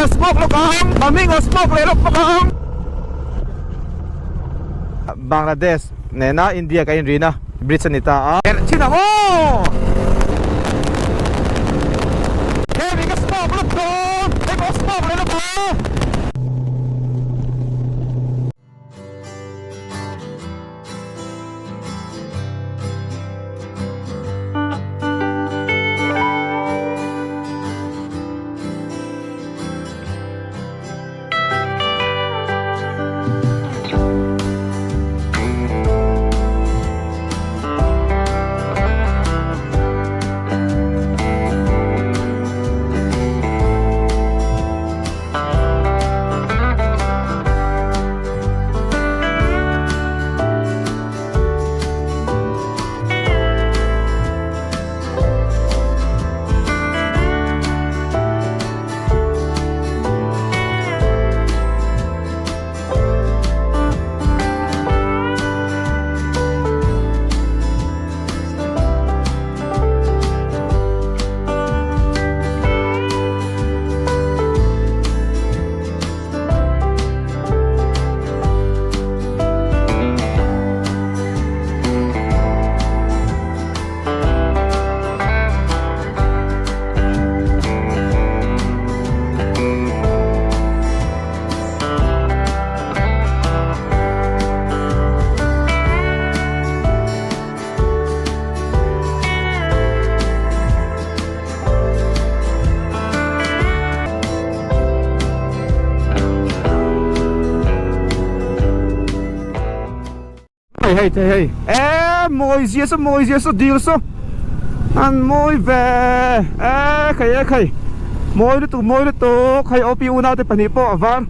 smoke lo kang maming smoke le lo kang Bangladesh nena India ka inrina bridge nita china mo heavy ka smoke lo to eko smoke le lo ko hey mồi gì số deal số ăn mồi về khay mồi đó tụ khay opiu nào thì phải đi po van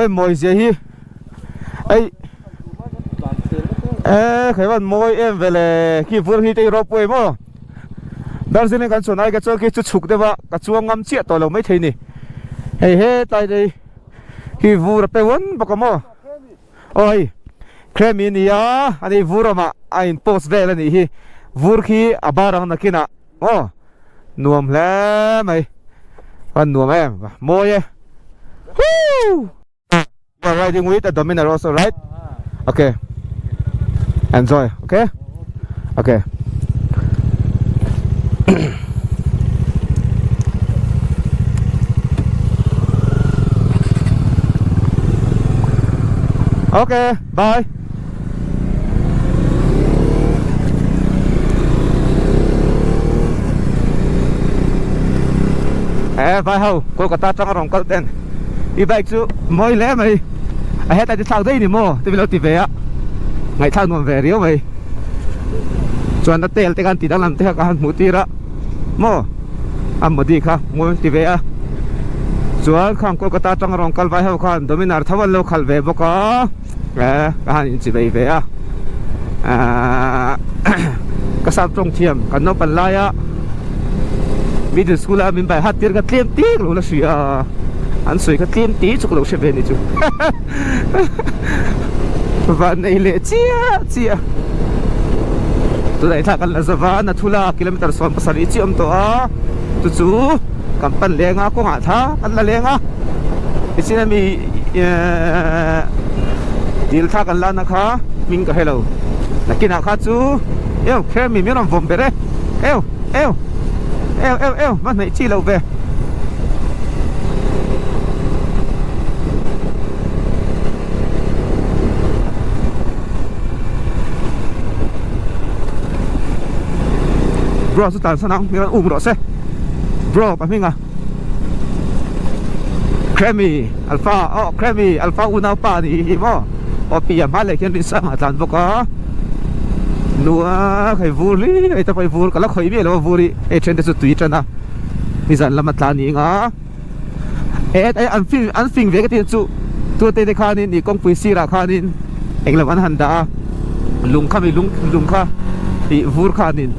mồi gì hi khay van mồi em về là khi vừa khi tây rope em mà đang xin cái số này cái chỗ cái chút chục đấy vợ cái chỗ ngắm chiết tỏi lâu mấy thế này hey tại đây khi vừa là pe vốn bạc mà ôi Kremia ani vurama ain post vela ni hi vurki abarang nakina nuam le mai an nuam em moye we're riding with the Dominar also, right? Okay, enjoy. Okay. Okay, bye. Vai hầu Kolkata trong rong col ten i bike chu moi le mai a heta ti thau dei ni mo ti lo ti ve a ngai thau nom ve rio mai chuan da tel te kan ti dang lam te ka han mu ti ra mo am mo di kha mo ti ve a chuan kham Kolkata trong rong col vai hầu khan Dominar thawal lo khal ve boka ka han chi ve ve a ka sam trong thiam kan no pan la ya middle school amin bai hatir ka tlem ti lo la sia an soi ka tlem ti chuk lo she ve ni chu van nei le chia tu dai tha kan la zawa na thula kilometer son pasari chi om to a tu chu kampan lenga ko nga tha kan la lenga isina mi dil tha kan la na kha ming ka hello nakina kha chu khe mi ram vom bere mất nãy chi lâu về bro su tan sanang mi ro se bro pa minga creamy alpha una pa ni mo o pi ma le ken rin sa ma tan boka nua khai vuri ai ta pai vur kala khoi be lo vuri e chen de su tui chana mi zan lama tlani nga ai an fing ve ka ti chu tu te de khanin ni kong pui si ra khanin englam an handa lung kha mi lung kha ti vur khanin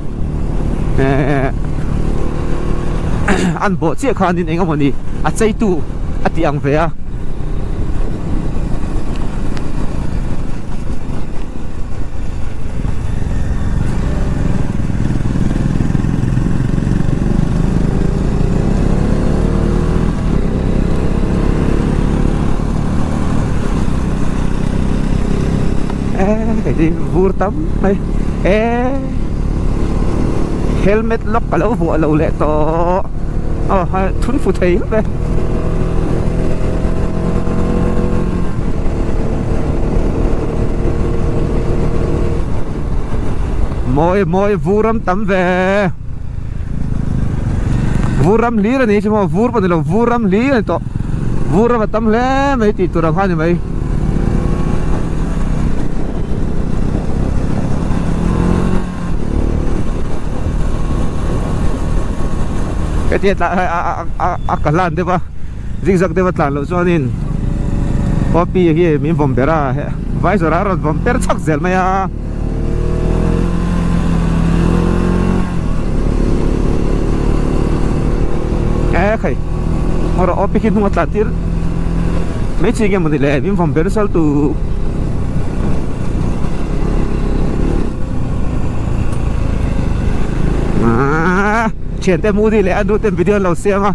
an bo che khanin engamoni a chei tu atiang ve a đi vur tắm hay helmet lock cả lâu vụ lâu lệ to hai thun phụ thấy lắm đây môi vuram tắm về vuram lý là này chứ mà vur bao giờ là vuram lý này to vuram tắm lẽ mấy tỷ tụi nào như vậy cái tiết là cả lan đấy ba zigzag đấy ba lo cho nên copy cái mình vòng bera vai rồi ra vòng bera chắc zel mày khay mora opi kin hungat latir mấy chị em mình lệ mình vòng bera sal tu chuyện tem mua đi lẽ đôi tem video lâu xem à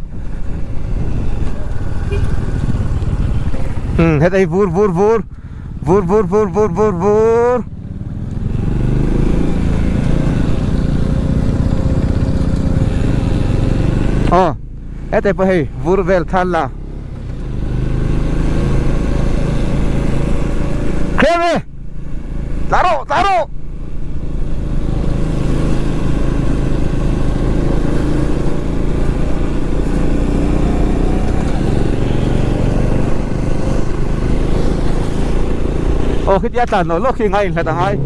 hết đây vur hết đây phải vur vel than là kreme taro khi dia tan nó lúc khi ngay là tang ai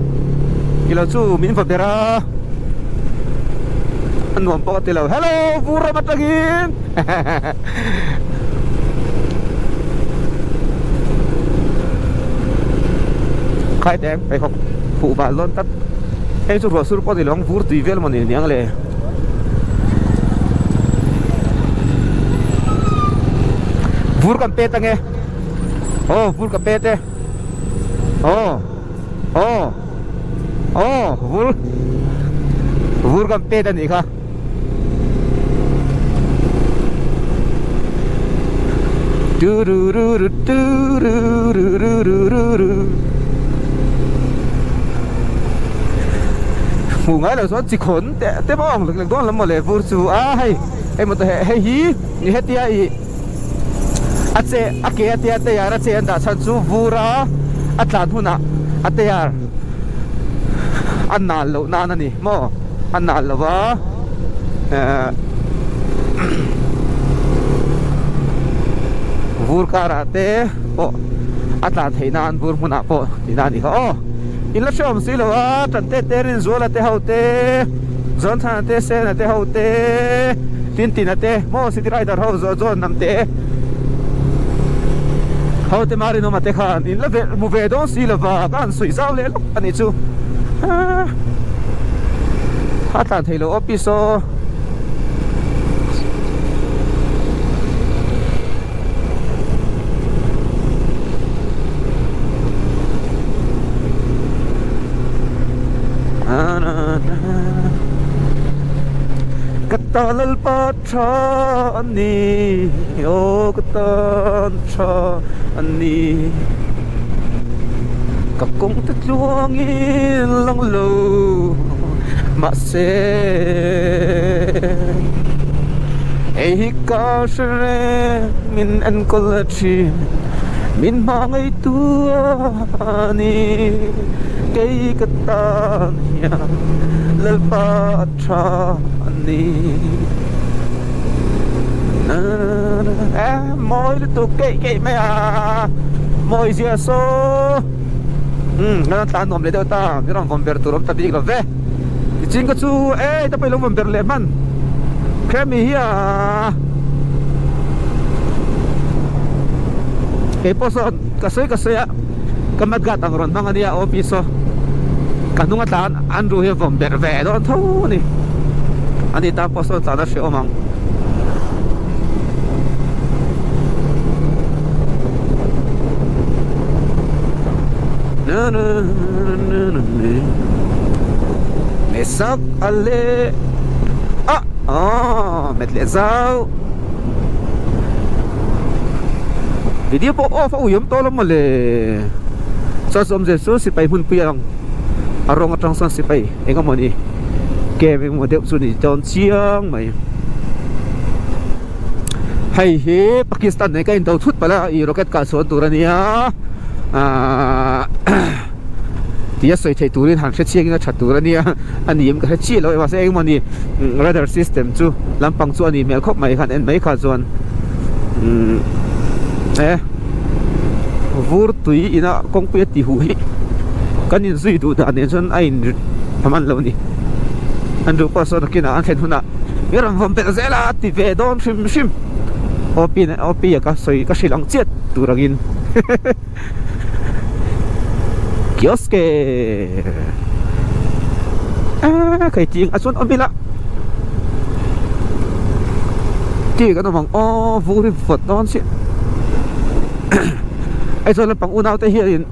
kilo chu min vật ra anh nuông po tilo hello vura matagin khai tem phải học phụ bà luôn tắt em chu rồi po tilo vur tùy vel mà niang le vur kan pe tange vur kan pe te vur kan pe dan ikha mù ngay là số chỉ khốn té bong lực đó là một lệ vur su hay em một hay hí như hết tia atse ake tia tia ara che anda chan chu vura atlan huna atayar annal lo na ni mo annal lo wa vur karate po atlan theinan vur huna po dinani ka in la shom si lo wa tan te terin zola te haute zon than te se na te haute tin te mo city rider ho zon nam te hậu te mari no mate khan in la mu ve don si la va kan sui zau le lo ani chu ha tan thelo opiso katalal patrani katan trani kakong tatluangin lang lo mase hikasre min an kolachin min mangay tuani kay katanya lalpatrani môi tụ kệ mày môi gì so nó tan nom le đâu ta cái rong convert tu ta đi về chính cái chú ta phải long convert le man kemi hia cái poso kasay kamat gatang ron mga niya opiso kanung atan andru he vom berve don tho ni ani ta poso ta na shi omang mesak ale met le zau video po off uyom to lo male sa som je so si pai hun piyang arong atang son si pai enga moni ke me mo deu chu ni ton chiang mai hay he Pakistan này cái tàu thút pala i rocket ka son turania tia soi thei turin han chiang na thaturania anim ka chi lo wa se eng moni radar system chu lampang chu ani mel khop mai khan en mai kha zon vur tui ina kongpe ti hu hi kanin zui du da ne chon ain thaman lo ni andu paso kina an thlen huna miram vom pe zela ti ve don shim opi ka soi ka shilang chet turangin kioske kai ting asun obila ti ka no mang vuri fot don si ai zo la pang unaw te hian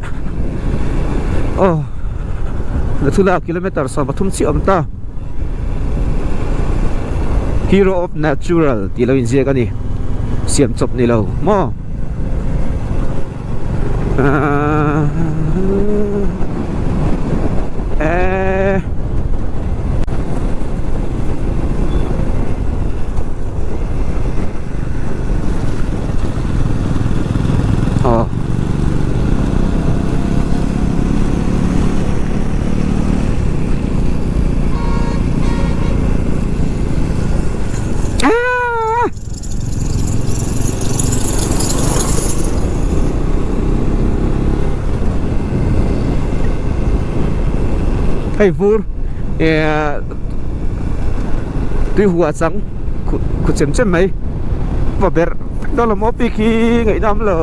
na thula kilometer sa bathum chi amta hero of natural ti lo in je ka ni siam chop ni lo mo hay vur tuy hùa trắng của chém chém mấy và bé đó là món piki ngày năm là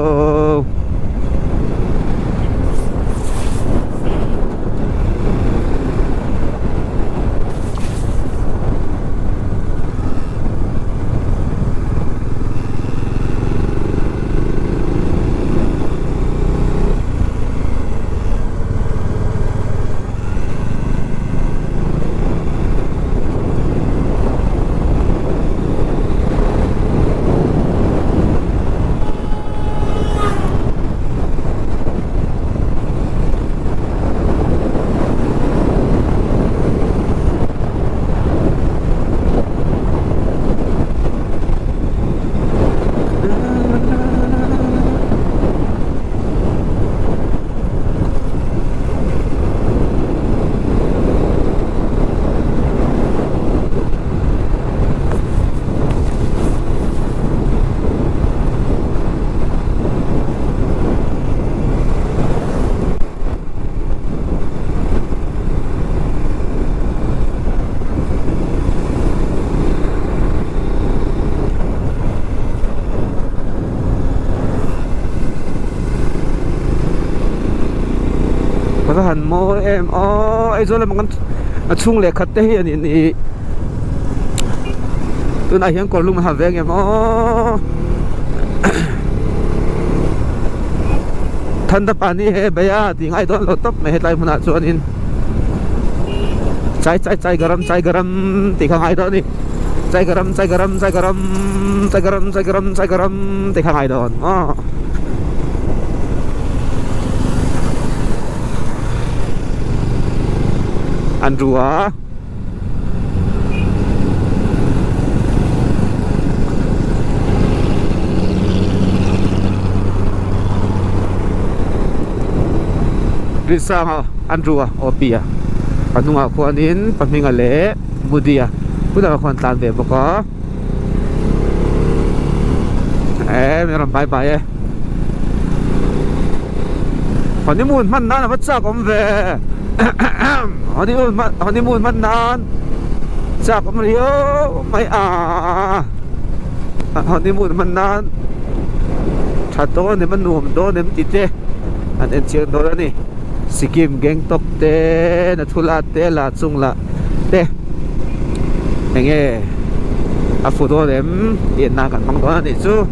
cái hẳn mô em ấy rồi là một con chung lệ khát thế hiện thì tôi này hiện còn lúc mà về em thân ta pani he bây giờ thì ngay đó là top mày hết lại một nát chuan in chai garam thì không ai đó đi chai garam thì không ai đó Andrew Risa Andrew Opia Panunga Kuanin Paminga Le Mudia Puda Kuan Tan Be Boko meron bye bye honeymoon man na bắt sa kom ve honeymoon man nan sa kom rio mai honeymoon man nan thato ne man nuam do nem ti te an en chiang do ni Sikkim Gangtok te na thula te la chung la te enge a photo dem in na kan mang do ni chu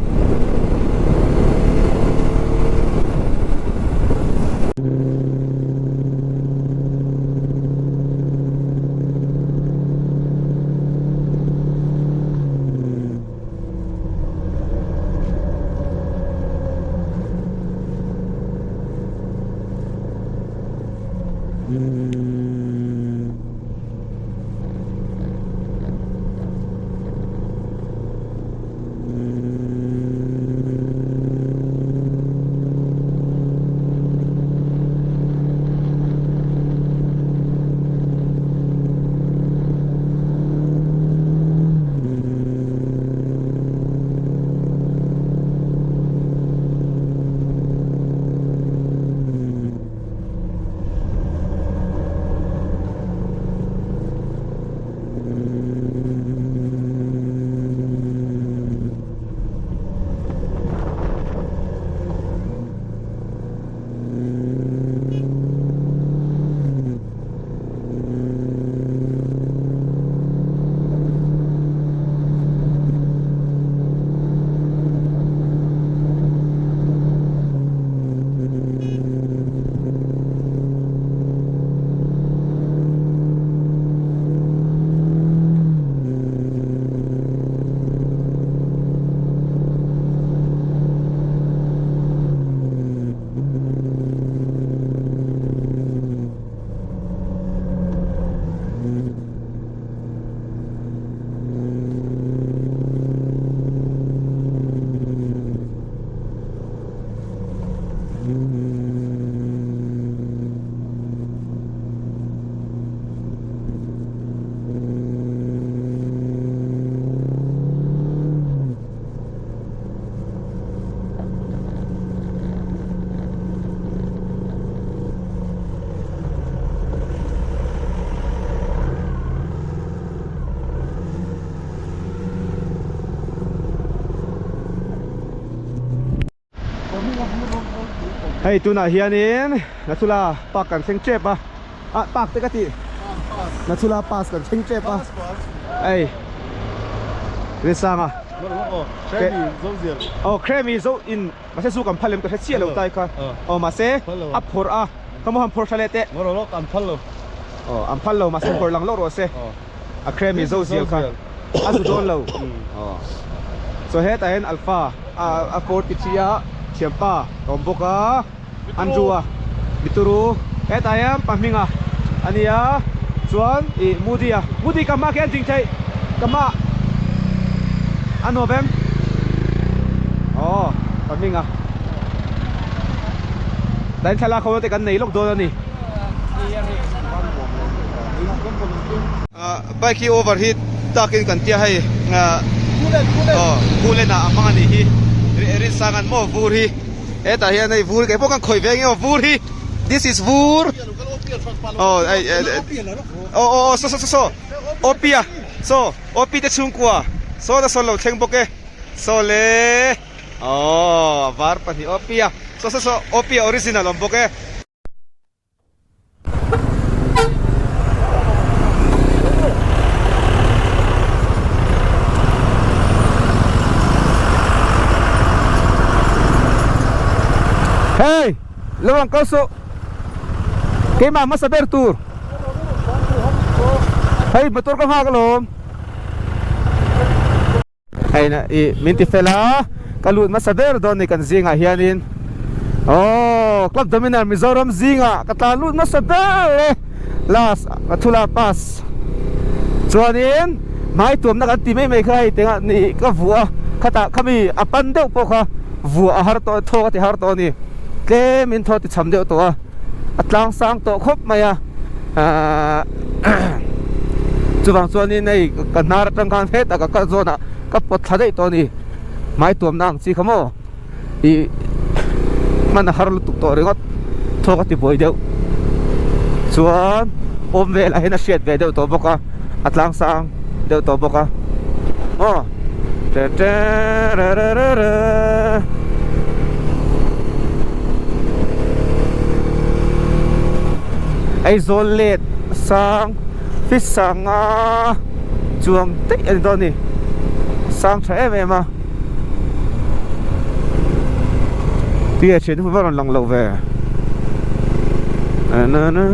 Hey tu na hianin natula pak kan seng trep ah pak te kati natula pas kan seng trep ah hey resanga oh creamy zo in mase su kan phalem ka chia lo tai ka oh mase ap phor a kamo ham phor thalete ngoro lo kan phalo oh am phalo mase phor lang lo ro se a creamy zo ziel ka asu don lo oh so het ahen alpha a port kichia siapa tomboka anjua bituru ayam pahminga ania chuan mudi kama ke jing thai kama ano bem oh pahminga dan thala khaw te kan nei lok do ni bike overheat takin kan tia hai kulen na amang ni hi rin sangan mo vur hi eta hian nei vur ke pokan khoi veng yo vur hi this is vur so opia so opi te chung kwa so da so lo theng boke so le var pa ni opia so opia original om boke hey lawang kauso kema mas abertur hey motor ka hagalom hey na minti fela kalut mas aber don ni kan zinga hianin oh club dominar Mizoram zinga katalut mas aber las atula pas chuanin mai tuam na kan ti mai khai tenga ni ka vua khata khami apan deu po kha vua har to tho ti har to ni ke min thoti chamdeu to atlang sang to khop maya chuwang chuan in nei kanar tang kan he ta ka zona ka pot thadei to ni mai tuam nang chi khamo I man harul tuk to ringot thoka ti boi deu chuan om vel a hena shet ve deu to boka atlang sang deu to boka oh te ra ra ra ra ai zolet sang fish sang chuang te an do ni sang thre ve ma tia chen hu varon lang lo ve na na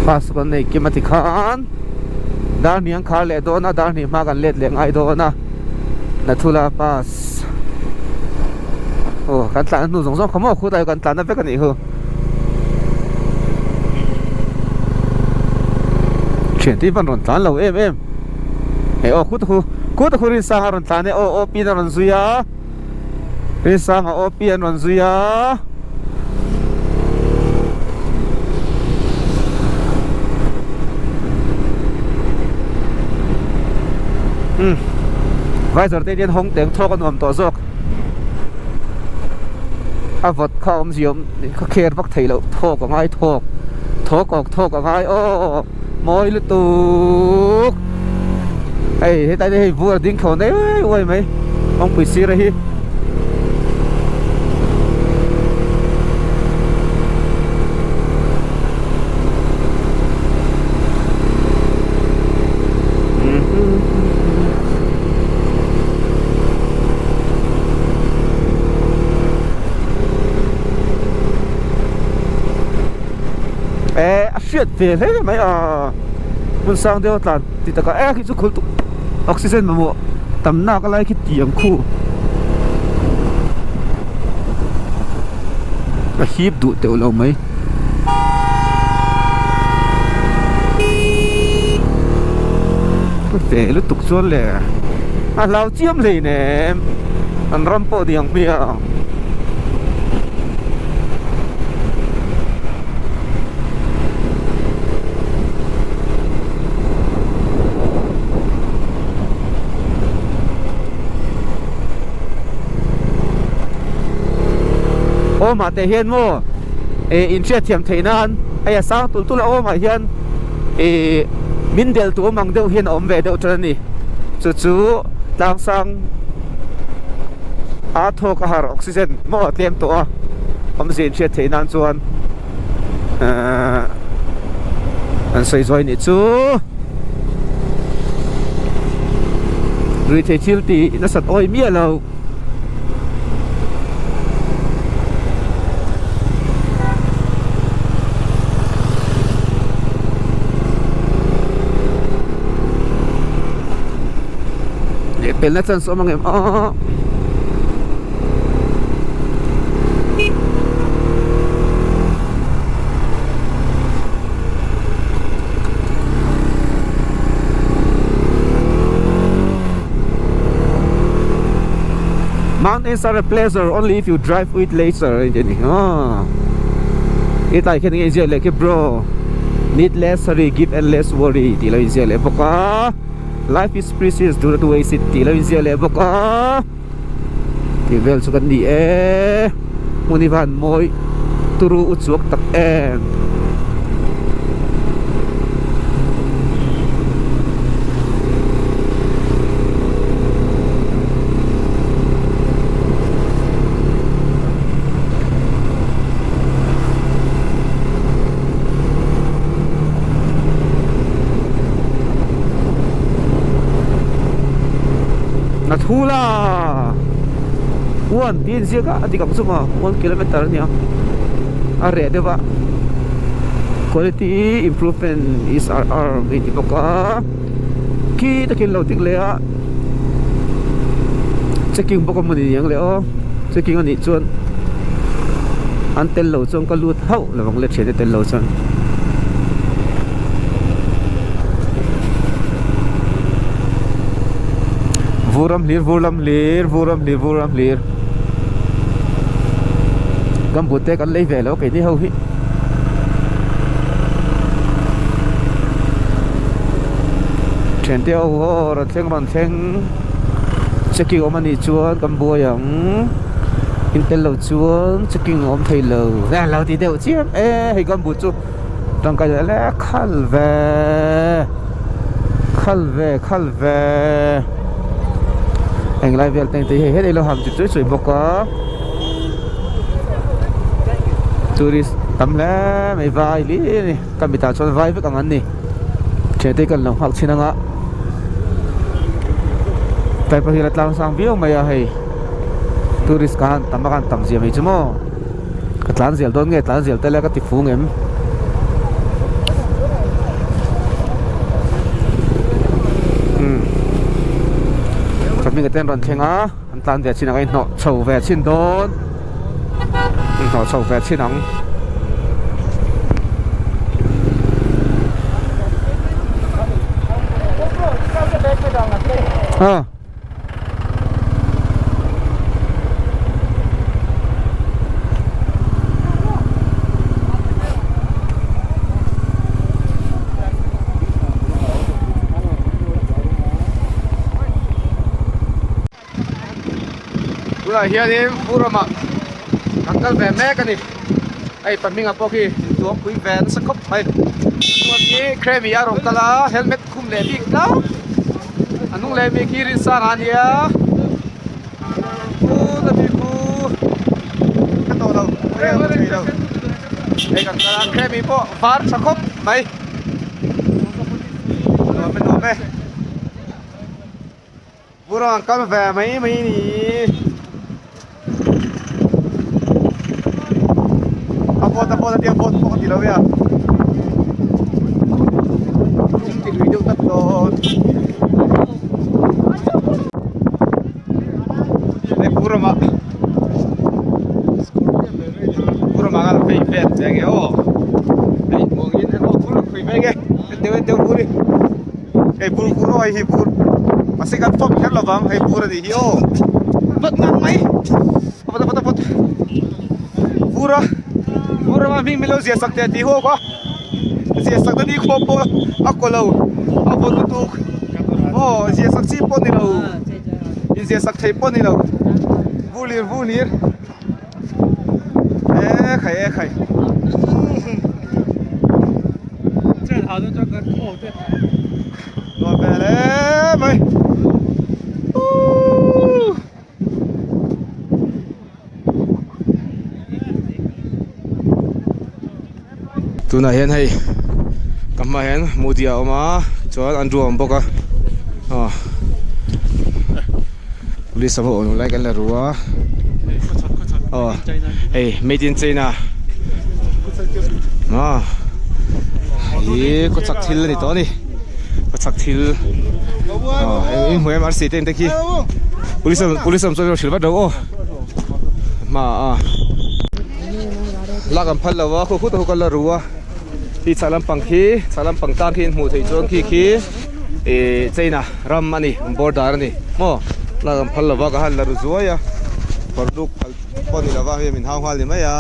pas kon nei kimati khan dar niang khar le do na dar ni ma kan let le ngai do na Natula pas oh kan tlan nu zong zong khamo khu dai kan tlan na ve kan ni ho chen ti ban ron tlan lo em e o khu tu rin sang ron tlan e o pi na ron zuya rin sang o pi an ron zuya vai giờ tây điên hông tiếng thô con ngầm tổ dốc vật không gì có khe bắt thầy lộ thô của ngay thô của ngay ô môi lít tục hey thế tại đây vừa tiếng khổ đấy ôi mấy ông bị xí ra hi shit về thế mấy muốn sang đeo tàn thì tất cả cái chỗ khối tụ oxygen mà mua tầm nào cái lại cái tiếng khu cái hiệp đủ tiểu lâu mấy về lúc tục xuống lẻ lao chiếm gì nè ăn rampo tiếng bia ô mà thể hiện mô in chia thiểm thấy nan ai sang tụi la ô mà hiện min del tu mang deu hian om ve deu tran ni chú đang sang á thô cả hạt oxygen mò tiêm tổ ông xin chết thế nan chuan anh xây rồi nè chú rồi thế chill thì nó sạch oi mía lâu để bên lát chân số mà em mountains are a pleasure only if you drive with laser. It like can easier like bro. Need less hurry, give and less worry. Tila easier le boka. Life is precious, do not waste it. Tila easier le boka. Tivel sukan di munivan moy turu utsuak tak Nathula 1 tin sia ka ati kam suma 1 kilometer nya are deba quality improvement is ouriti poka ki takin lo tik le a checking boko muni yang le o checking ani chuan an tel lo chong ka lut hau lawang le chhe tel lo chuan vuram lir gambute kan lei ve lo ke ni ho hi chen te o ra theng ran theng checking om ani chuan kan bo yang intel lo chuan checking om thei lo ra lo ti deu chiam hei gambut chu tang ka le khal ve anh lại việc tên thì hết đây là hầm chụp chuối bọc có tourist tắm lá mấy vai lý này cầm bị tạt cho vai với cả ngắn này trẻ tây cần lòng học xin năng ạ tại bây giờ làm sang biếu mày à hay tourist kan tắm gì mấy chứ mò cái tán diệt đón nghe tán diệt tay là cái tiệp phú em mình cái tên đoàn theng á anh tan về xin anh nọ sầu về xin đón nọ sầu về xin nắng hiện nay pura mà các về mẹ cái này ai phần mình apo khi tuộc quý ven sắc khóc hay tuộc cái creamy arong tala helmet khum le đi đâu anung le mi kiri san ania là bị cái tổ đâu đây đâu đây các creamy po var sắc khóc mày bên đó mẹ pura các về mấy này Apa dia bot pokok di laut ya. Mungkin hidup tak lot. Pura mak ngal pay vet denge oh. Ai mungkin pura pay benge. Teu puri. Pura ai hi pur. Masih kan pop kan lawang ai pura di hi oh. Bat ngan mai. Pot. Pura mà mình lo zia sắc thì ho quá zia sắc thì khó po ako lâu ako tutuk zia sắc si po ni lâu zia sắc thei po ni lâu vulir khai chân hào cho cần khổ tuyệt rồi về đấy mày tu na hian hei kamma hian mudia oma chuan an ruam boka police amo on lai kan la ruwa hey made in China ye ko chak thil ni to ni ko chak thil em hoi mar si ten te ki police am so silba do ma la kan phal lawa ko khut ho kala ruwa hi chalam pangtan khin mu thei chong ki China ram ani border ni mo la kan phal lawa ka hal la ru zuaya parduk phal poni lawa he min haw hal ni maya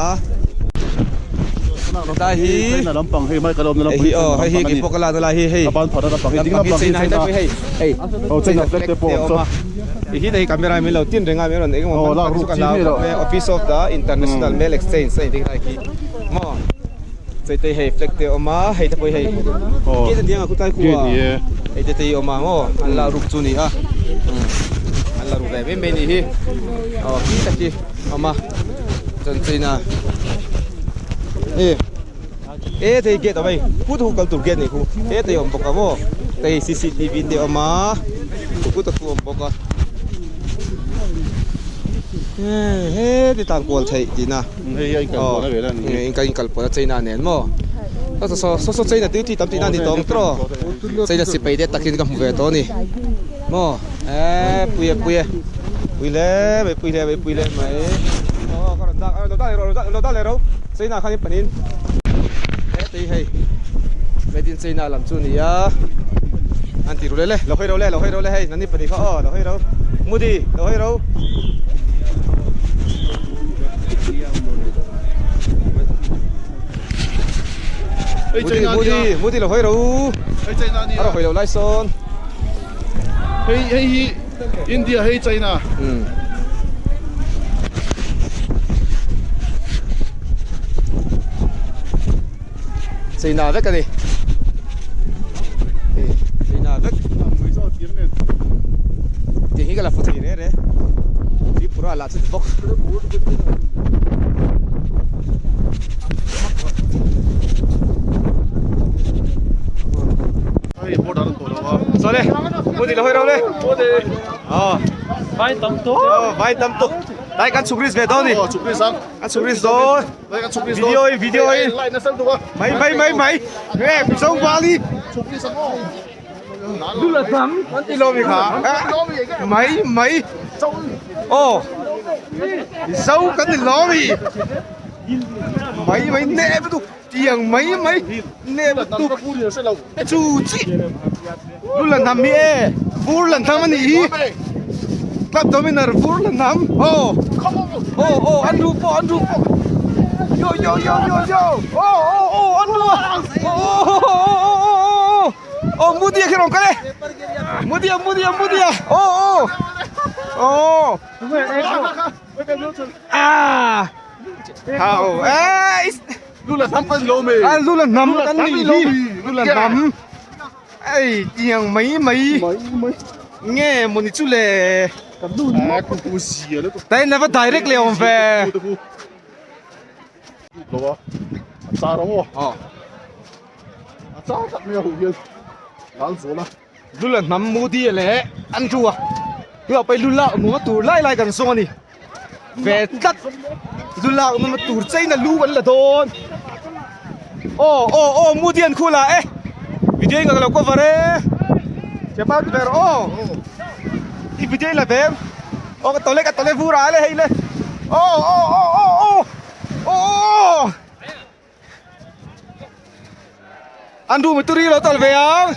ta hi na lampang he mai kalom na lampang hi ki pokala na la hi apan phara na pang ding lampang China ta hey China flag te po so hi dei camera mi lo tin renga mi ron e mo la ru chi ni lo office of the international mail exchange sai ding ki mo sai te hey flag te oma hey ta poi hey ki ta diang ku tai ku hey te oma mo an la ru chu ni an la ru ve me ni hi ki ta ki oma chen China thế get ở đây phút hụt cầu get này khu thế thì ông bọc cả mo đây CCTV thì ông má phút tập ông bọc cả thì tang quần thấy gì na anh cái bỏ chơi na nè mo so chơi na tiêu thì tắm tí na thì tông tro chơi là xịt bay để takin cái về to nè mo pui le mày con đang rồi chơi na khai panin tí hay made in China làm chu ni anh tì rồi lo hơi đâu hay nãy pani khó lo hơi đâu mua đi lo hơi đâu mua đi lo hơi đâu lo hơi đâu lại son hey India hey China China vết cái gì? China vết. Thì cái là phụ thị đấy. Đi pura là chết bốc. Ai mua đàn tổ đâu à? Sao đây? Mua gì đâu hơi đâu đây? Mua đi. Vai tầm tốt. Vai tầm tốt. Đây can chụp về đó đi. Chụp đi sang. Can chụp rồi. Đây can chụp đi. Video ấy. Lại nó sang đâu à? Mày. Nghe bị sống quá đi. Chụp đi sang. Lu là thắm. Anh đi lo mày hả? Mày. Sâu cái gì lo mày? Mày nè bắt tụ tiền mày nè bắt tụ chú chị. Lu là thắm đi. Vu là thắm anh đi. Các dominar vu là thắm. Ăn đu po. Yo. Mudia cái rong cái này. Mudia. Hào. Lu là thăm con lô mì. Lu là nắm cái gì? Lu là nắm. Tiếng mấy. Nghe một chút lệ. Cũng gì à? Đây là vẫn direct liền về. Lô à? Sao đó? Sao thật nhiều hiện. Đáng số là. Lu là nắm Mudia lệ. Ăn chua. Lu phải lu là mua tủ lại gần xong đi. Về tất. Lu là mà tủ chơi là lu vẫn là thôi. Mudia khu là video nga kalau ko vare. Siapa tu ver? I video la ver. Cái tole vura le hay le. Andu mà turi lo tol ve ang.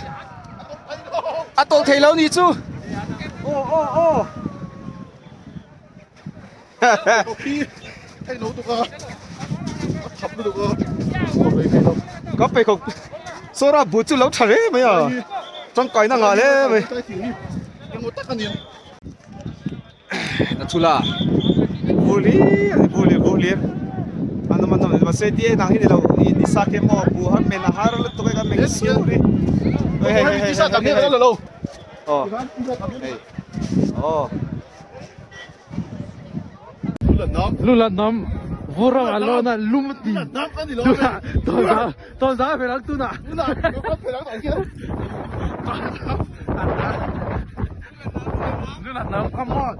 Atol thei lo ni chu. Hey nấu tụi con. Thập tụi con. Có phải không? Số ra bút chú lâu thật đấy mấy à. Trong cõi năng ngờ đấy mày. Nó chú là vô lý. Ano mà sẽ đi năng đi đâu đi xa cái mò bù hết mình là hát rồi tụi cái mình xuống đi. Hey. Đi xa tạm biệt rất lâu. Lu là nắm vura alo na lumti Nắp cái gì đó. ton da phải lắc tu na Nó là nó có thể lắng ở kia. nu là nam come on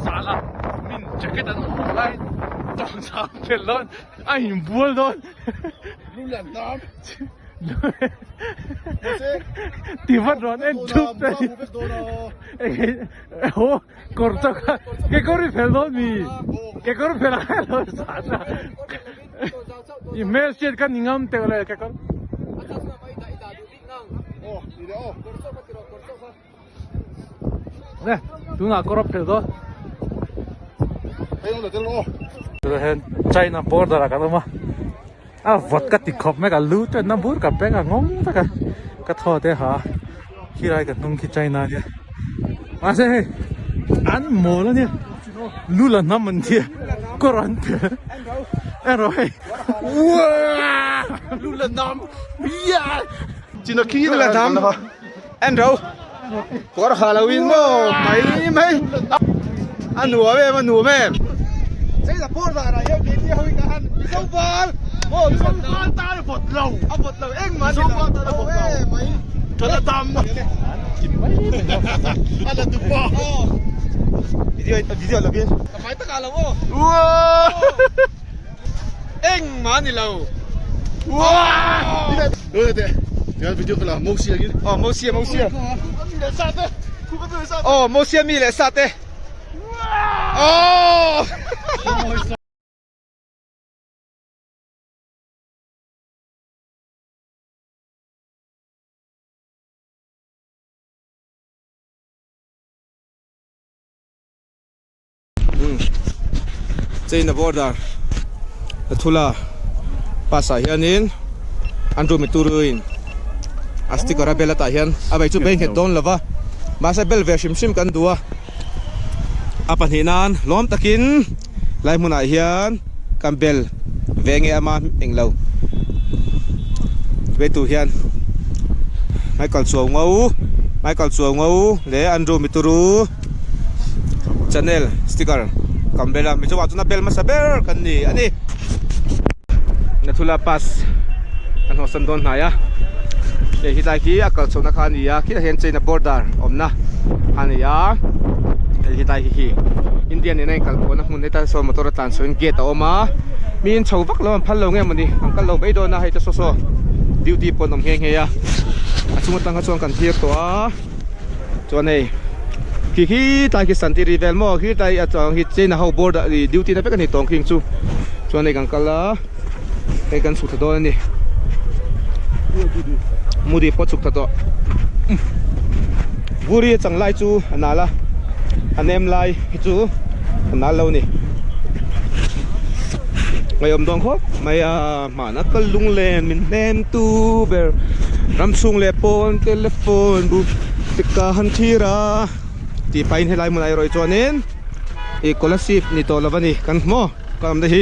sala min jacket an lai ton sa phải lon ai buol don Nó là nắp. ti vat ron en chup te ho corto que corri fel don mi que corri fel lo sa y me siet kan ningam te le que cor Ồ, đi đâu? nè tu na corop fel do Đây nó là tên lô. tu hen China border ka ma à vật cái tịch khop mấy cái lú cho nó bút cả bé cả ngóng tất cả cái thò thế hả khi lại cái nông khi China nhỉ à thế ăn mồ了nhỉ lú là năm mình nhỉ có rắn thế em rồi Wow, lũ là năm. Yeah. Chỉ là khi là năm anh đâu có Halloween mà mấy anh nùa mẹ Đây là bột ra này, em đi hơi cả ăn. Không vào. Bột không vào ta là bột lẩu. À bột lẩu em mà không vào ta là bột lẩu. Mày. Thật là tầm. Anh là tụi bò. video là viên Mày tất cả là vô. wow anh mà đi lâu Wow. Đi đây. Đây đây. Cái video là mâu xia kia. màu xia Đi để sát đấy. Không có người sát. màu xia mi lại sát đấy China border thula pasa hianin andro mituruin astikara bela ta hian abai chu bank don lova masa bel ve shim kan dua apan hinan lom takin lai muna hian kambel venge ama englo ve tu hian Michael Chuo ngau le andro mituru channel sticker kambela mi chuwa chuna bel masaber kan ni ani nathula pas kan hosan don haya ye hitai ki akal chona khani ya ki hen China border omna ani ya hitai hi Indian nei kal ko na mun neta so motor tan so gate oma min chhowak lo phal lo nge mani angkal lo bei do na hai ta so duty pon om heng he ya achunga tang chuang kan thir to a chonei khi tai ki santi rivel mo khi tai achang hi China ho border duty na pe kan hi tong king chu chonei kan kala kai kan su thado ni mudi pot suk thado guri chang lai chu anala anem lai hi chu anal lo ni ngày om dong khop mai ma na kal lung len min nem tu ber ram sung le pon telephone bu tikka han thira ti pain helai mun ai roi chonin e scholarship ni to lawani kan mo kam da hi